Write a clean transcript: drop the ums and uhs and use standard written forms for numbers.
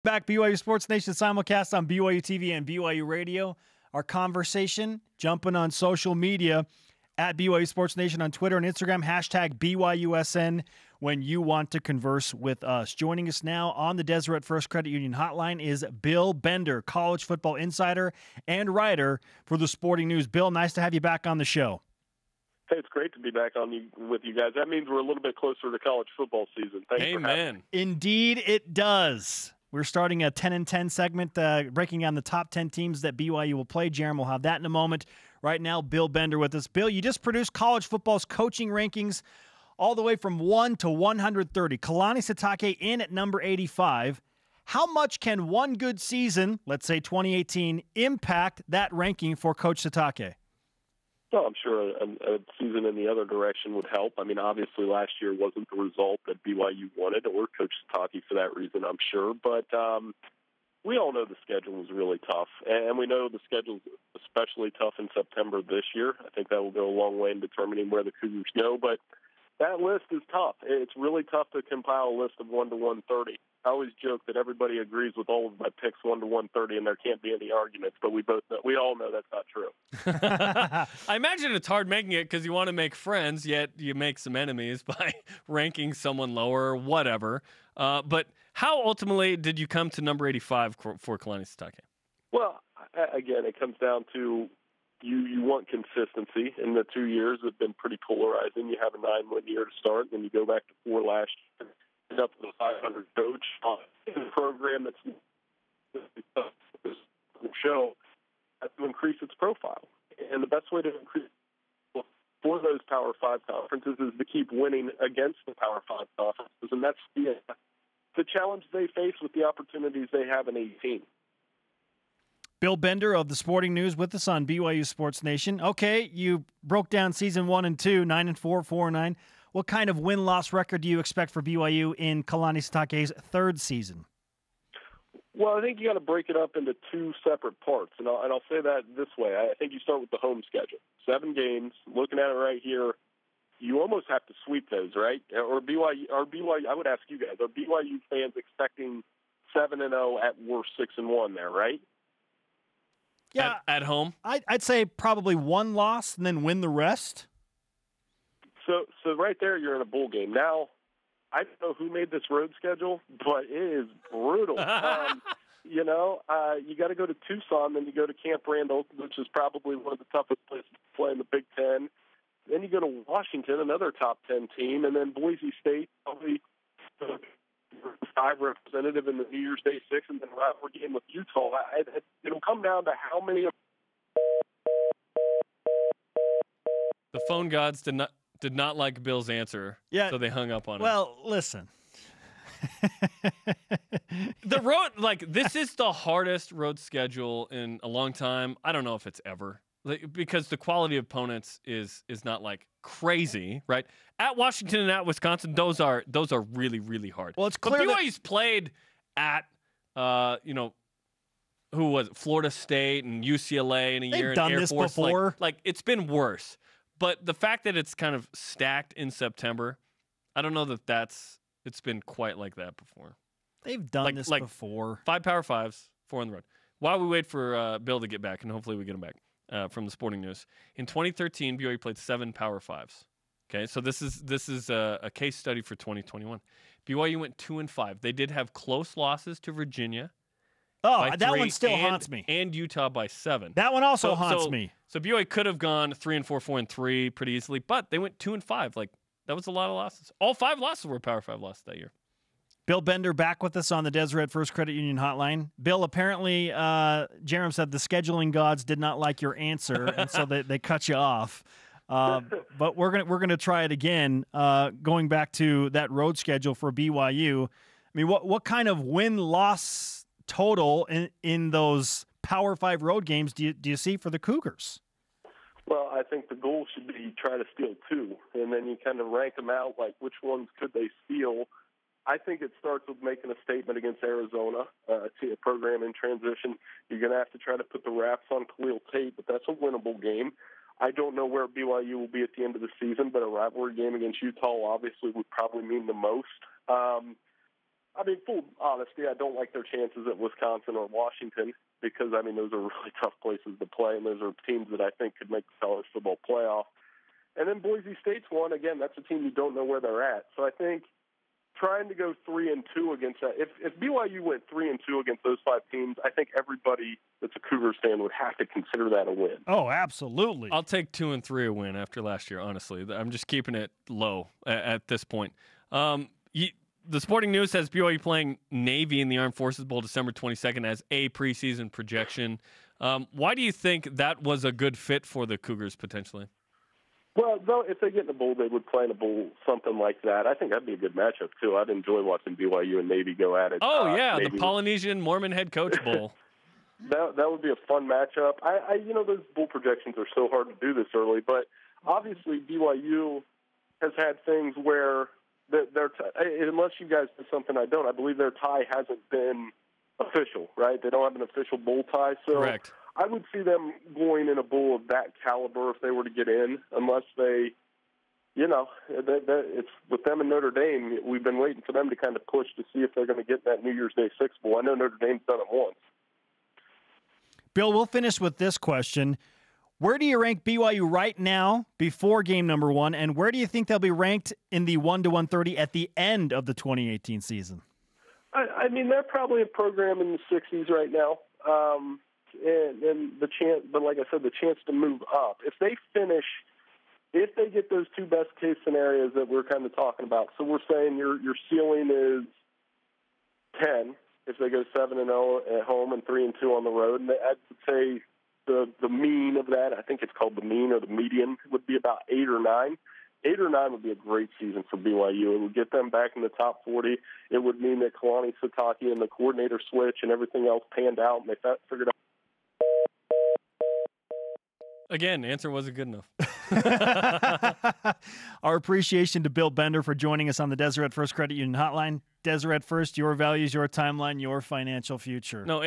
Back, BYU Sports Nation simulcast on BYU TV and BYU Radio. Our conversation jumping on social media at BYU Sports Nation on Twitter and Instagram, hashtag BYUSN when you want to converse with us. Joining us now on the Deseret First Credit Union hotline is Bill Bender, college football insider and writer for the Sporting News. Bill, nice to have you back on the show. Hey, it's great to be back with you guys. That means we're a little bit closer to college football season. Thanks for having me. Indeed, it does. We're starting a 10-10 segment, breaking down the top 10 teams that BYU will play. Jerem will have that in a moment. Right now, Bill Bender with us. Bill, you just produced college football's coaching rankings all the way from 1 to 130. Coach Sitake in at number 85. How much can one good season, let's say 2018, impact that ranking for Coach Sitake? Well, I'm sure a season in the other direction would help. I mean, obviously last year wasn't the result that BYU wanted, or Coach Sitake for that reason, I'm sure. But we all know the schedule was really tough, and we know the schedule's especially tough in September this year. I think that will go a long way in determining where the Cougars go. But that list is tough. It's really tough to compile a list of 1 to 130. I always joke that everybody agrees with all of my picks 1 to 130, and there can't be any arguments. But we all know that's not true. I imagine it's hard making it because you want to make friends, yet you make some enemies by ranking someone lower or whatever. But how ultimately did you come to number 85 for Coach Sitake? Well, again, it comes down to you want consistency. In the 2 years have been pretty polarizing. You have a 9-win year to start, and then you go back to 4 last year. Up to the 500 coach in a program that's show to increase its profile. And the best way to increase for those Power 5 conferences is to keep winning against the Power 5 conferences. And that's the challenge they face with the opportunities they have in 18. Bill Bender of the Sporting News with us on BYU Sports Nation. Okay, you broke down season 1 and 2, 9-4, 4-9. What kind of win-loss record do you expect for BYU in Coach Sitake's third season? Well, I think you got to break it up into 2 separate parts, and I'll say that this way. I think you start with the home schedule. 7 games. Looking at it right here, you almost have to sweep those, right? Or BYU. I would ask you guys: are BYU fans expecting 7-0 at worst 6-1 there, right? Yeah, at home. I'd say probably 1 loss and then win the rest. So right there, you're in a bowl game. Now, I don't know who made this road schedule, but it is brutal. You got to go to Tucson, then you go to Camp Randall, which is probably one of the toughest places to play in the Big Ten. Then you go to Washington, another top 10 team, and then Boise State, probably 5 representative in the New Year's Day 6, and then a rivalry game with Utah. It'll come down to how many of the phone gods did not like Bill's answer, so they hung up on him. Well, listen. The road, this is the hardest road schedule in a long time. I don't know if it's ever. Because the quality of opponents is not crazy, right? At Washington and at Wisconsin, those are really, really hard. Well, it's clear but BYU's played at, who was it? Florida State and UCLA in a year. They've done Air this Force. before. It's been worse. But the fact that it's kind of stacked in September, I don't know that it's been quite like that before. They've done this before. 5 Power 5s, 4 on the road. While we wait for Bill to get back, and hopefully we get him back from the Sporting News, in 2013, BYU played 7 Power 5s. Okay, so this is a case study for 2021. BYU went 2-5. They did have close losses to Virginia. Oh, that one still haunts me. And Utah by 7. That one also haunts me. So BYU could have gone 3-4, 4-3 pretty easily, but they went 2-5. That was a lot of losses. All 5 losses were Power 5 losses that year. Bill Bender back with us on the Deseret First Credit Union hotline. Bill, apparently, Jerem said the scheduling gods did not like your answer, and so they cut you off. But we're gonna try it again. Going back to that road schedule for BYU. I mean, what kind of win-loss total in those Power 5 road games do you see for the Cougars? Well, I think the goal should be try to steal 2, and then you kind of rank them out, which ones could they steal. I think it starts with making a statement against Arizona, a program in transition. You're going to have to try to put the wraps on Khalil Tate, but that's a winnable game. I don't know where BYU will be at the end of the season, but a rivalry game against Utah obviously would probably mean the most. I mean, full honesty, I don't like their chances at Wisconsin or Washington because, I mean, those are really tough places to play, and those are teams that I think could make the college football playoff. And then Boise State's one. Again, that's a team you don't know where they're at. So I think trying to go 3-2 against that, if BYU went 3-2 against those 5 teams, I think everybody that's a Cougars fan would have to consider that a win. Oh, absolutely. I'll take 2 and 3 a win after last year, honestly. I'm just keeping it low at this point. The Sporting News has BYU playing Navy in the Armed Forces Bowl December 22nd as a preseason projection. Why do you think that was a good fit for the Cougars potentially? Well, though, if they get in the bowl, they would play in a bowl, something like that. I think that'd be a good matchup, too. I'd enjoy watching BYU and Navy go at it. Oh, yeah, the Polynesian Mormon head coach bowl. That would be a fun matchup. Those bowl projections are so hard to do this early, but obviously BYU has had things where unless you guys do something I don't, I believe their tie hasn't been official, right? They don't have an official bowl tie. So correct. I would see them going in a bowl of that caliber if they were to get in, unless they, it's with them and Notre Dame. We've been waiting for them to kind of push to see if they're going to get that New Year's Day 6 bowl. I know Notre Dame's done it once. Bill, we'll finish with this question. Where do you rank BYU right now before game number 1, and where do you think they'll be ranked in the 1 to 130 at the end of the 2018 season? I mean, they're probably a program in the 60s right now. And the chance, but like I said, the chance to move up. If they get those 2 best case scenarios that we're kind of talking about, so we're saying your ceiling is 10 if they go 7-0 at home and 3-2 on the road. And I'd say the mean of that, I think it's called the mean or the median, would be about 8 or 9. 8 or 9 would be a great season for BYU. It would get them back in the top 40. It would mean that Coach Sitake and the coordinator switch and everything else panned out, and they figured out. Again, answer wasn't good enough. Our appreciation to Bill Bender for joining us on the Deseret First Credit Union Hotline. Deseret First, your values, your timeline, your financial future. No.